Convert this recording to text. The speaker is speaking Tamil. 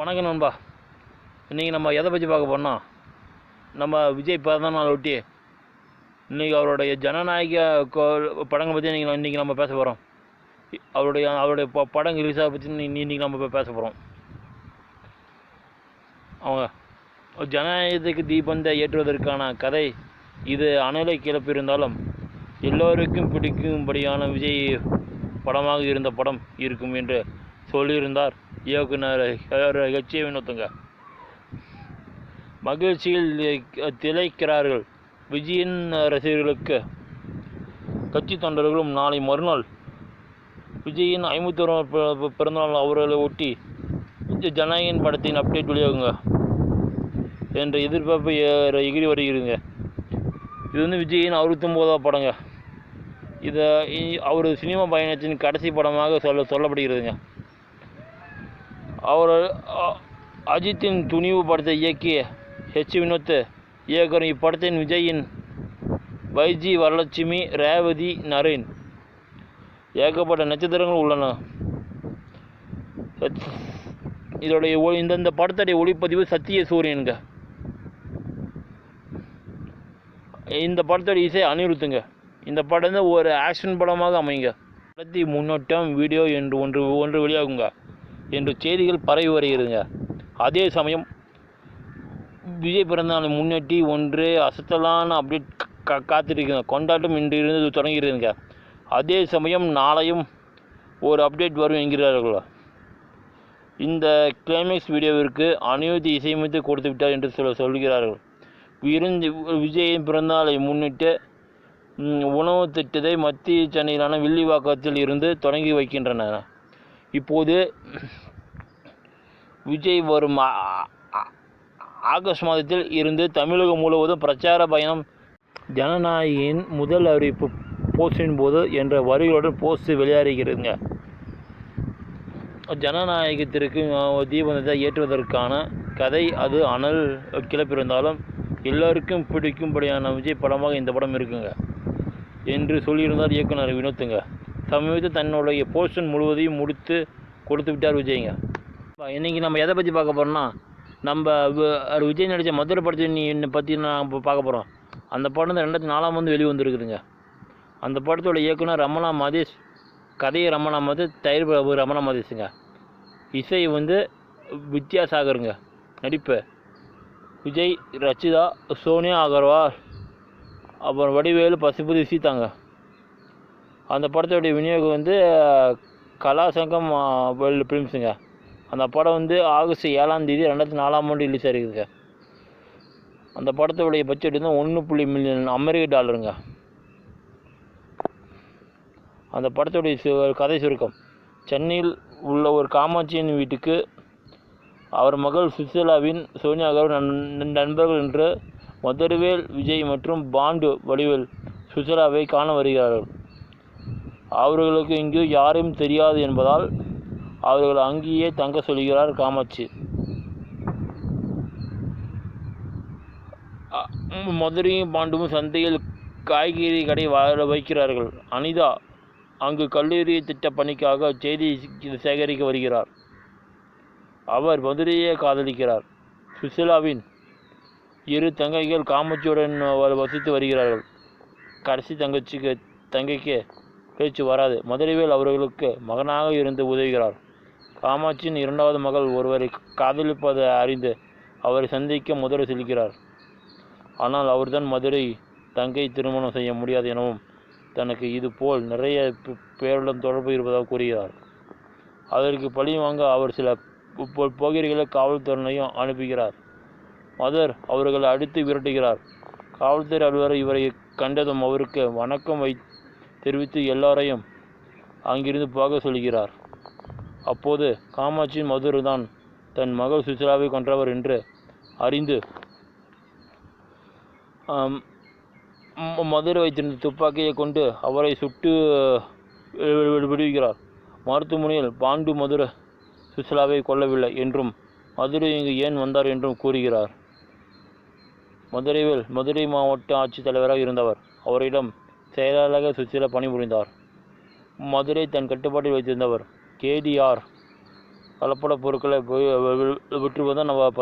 வணக்கம் நண்பா. இன்றைக்கி நம்ம எதை பற்றி பார்க்க போறோம்னா, நம்ம விஜய் பிறந்த நாள் ஒட்டி இன்றைக்கி அவருடைய ஜனநாயக படங்களை பற்றி இன்றைக்கி நம்ம பேச போகிறோம். அவருடைய படம் ரிலீஸாக பற்றி இன்றைக்கி நம்ம பேச போகிறோம். அவங்க ஜனநாயகத்துக்கு தீபந்தை ஏற்றுவதற்கான கதை இது அனலை கிளப்பியிருந்தாலும் எல்லோருக்கும் பிடிக்கும்படியான விஜய் படமாக இருந்த படம் இருக்கும் என்று சொல்லியிருந்தார் இயக்குனர் HA வினோத்துங்க. மகிழ்ச்சியில் திளைக்கிறார்கள் விஜயின் ரசிகர்களுக்கு. கட்சி தொண்டர்களும் நாளை மறுநாள் விஜயின் 51 பிறந்தநாள் அவர்களை ஒட்டி ஜனநாயகன் படத்தின் அப்டேட் வெளியாகுங்க என்ற எதிர்பார்ப்பு எகிரி வருகிறதுங்க. இது விஜயின் 69வது படங்க. இதை அவர் சினிமா பயணத்தின் கடைசி படமாக சொல்லப்படுகிறதுங்க. அவர் அஜித்தின் துணிவு படத்தை இயக்கிய HA வினோத் இயக்குனர் இப்படத்தின் விஜயின் வைஜி வரலட்சுமி, ரேவதி, நரேன் ஏகப்பட்ட நட்சத்திரங்கள் உள்ளன. இந்த படத்துடைய ஒளிப்பதிவு சத்யசூரியனுங்க. இந்த படத்துடைய இசை அனிருத்துங்க. இந்த படம் ஒரு ஆக்ஷன் படமாக அமைங்க. படத்தின் முன்னோட்டம் வீடியோ என்று ஒன்று வெளியாகுங்க என்று செய்திகள் பரவி வருகிறதுங்க. அதே சமயம் விஜய் பிறந்தநாளை முன்னிட்டு ஒன்று அசத்தலான அப்டேட் காத்திருக்குங்க. கொண்டாட்டம் இன்று இருந்து தொடங்குகிறதுங்க. அதே சமயம் நாளையும் ஒரு அப்டேட் வரும் என்கிறார்கள். இந்த கிளைமேக்ஸ் வீடியோவிற்கு அனிருத் இசையமைத்து கொடுத்து விட்டார் என்று சொல்கிறார்கள். விஜயின் பிறந்தநாளை முன்னிட்டு உணவு திட்டத்தை மத்திய சென்னையிலான வில்லிவாக்கத்தில் இருந்து தொடங்கி வைக்கின்றனர். இப்போது விஜய் வரும் ஆகஸ்ட் மாதத்தில் இருந்து தமிழகம் முழுவதும் பிரச்சார பயணம். ஜனநாயகின் முதல் அறிவிப்பு போஸ்டின் போது என்ற வரிகளுடன் போஸ்ட் வெளியாகிறதுங்க. ஜனநாயகத்திற்கு தீபந்தத்தை ஏற்றுவதற்கான கதை அது அனல் கிளப்பியிருந்தாலும் எல்லோருக்கும் பிடிக்கும்படியான விஜய் படமாக இந்த படம் இருக்குங்க என்று சொல்லியிருந்தார் இயக்குனர் வினோத்துங்க. சமீபத்தில் தன்னுடைய போஸ்டன் முழுவதையும் கொடுத்து விட்டார் விஜய்ங்க. இன்றைக்கி நம்ம எதை பற்றி பார்க்க போகிறோம்னா, நம்ம விஜய் நடித்த மதுரை படத்தை பற்றி நான் பார்க்க போகிறோம். அந்த படம் 2004 வெளிவந்துருக்குதுங்க. அந்த படத்தோட இயக்குனர் ரமணா மதேஷ், கதையை ரமணா மதேஷ், தயாரிப்பு ரமணா மதேஷுங்க. இசை வித்யாசாகருங்க. நடிப்பு விஜய், ரச்சிதா, சோனியா அகர்வால், அப்புறம் வடிவேலு, பசுபதி, சீதாங்க. அந்த படத்தோடைய விநியோகம் கலாசங்கம் வேர்ல்டு ஃபிலிம்ஸுங்க. அந்த படம் ஆகஸ்ட் 7 2004 ரிலீஸ் ஆகிருக்குதுங்க. அந்த படத்தோடைய பட்ஜெட் 1 மில்லியன் அமெரிக்க டாலருங்க. அந்த படத்தோடைய கதை சுருக்கம்: சென்னையில் உள்ள ஒரு காமாட்சியின் வீட்டுக்கு அவர் மகள் சுசிலாவின் சோனியா அகர்வால் நண்பர்கள் என்று மதுரவேல், விஜய் மற்றும் பாண்டு வடிவேல் சுசிலாவை காண வருகிறார்கள். அவர்களுக்கு இங்கு யாரும் தெரியாது என்பதால் அவர்கள் அங்கேயே தங்க சொல்கிறார் காமாட்சி. மதுரையும் பாண்டுவும் சந்தையில் காய்கறி கடை வைக்கிறார்கள். அனிதா அங்கு கல்லூரி திட்ட பணிக்காக செய்தி சேகரிக்க வருகிறார். அவர் மதுரையை காதலிக்கிறார். சுசிலாவின் 2 தங்கைகள் காமாட்சியுடன் வசித்து வருகிறார்கள். கடைசி தங்கைக்கு பேச்சு வராது. மதுரைவேல் அவர்களுக்கு மகனாக இருந்து உதவுகிறார். காமாட்சியின் 2வது மகள் ஒருவரை காதலிப்பதை அறிந்து அவரை சந்திக்க மதுரை செல்கிறார். ஆனால் அவர்தான் மதுரை தங்கை திருமணம் செய்ய முடியாது எனவும் தனக்கு இது போல் நிறைய பேருடன் தொடர்பு இருப்பதாக கூறுகிறார். அதற்கு பழி வாங்க அவர் சில போகிரிகளை காவல்துறையினையும் அனுப்புகிறார். மதர் அவர்களை அடித்து விரட்டுகிறார். காவல்துறை அலுவலர் இவரை கண்டதும் அவருக்கு வணக்கம் தெரிவித்து எல்லாரையும் அங்கிருந்து போக சொல்கிறார். அப்போது காமாட்சியின் மதுரை தான் தன் மகள் சுசிலாவை கொன்றவர் என்று அறிந்து மதுரை வைத்திருந்த துப்பாக்கியை கொண்டு அவரை சுட்டு விடுவிக்கிறார். மருத்துவமனையில் பாண்டு மதுரை சுசிலாவை கொல்லவில்லை என்றும் மதுரை இங்கு ஏன் வந்தார் என்றும் கூறுகிறார். மதுரை மாவட்ட ஆட்சித்தலைவராக இருந்தவர். அவரிடம் செயலாளராக சுசிலா பணிபுரிந்தார். மதுரை தன் கட்டுப்பாட்டில் வைத்திருந்தவர். KDR கலப்பட பொருட்களை விற்று தான் நம்ம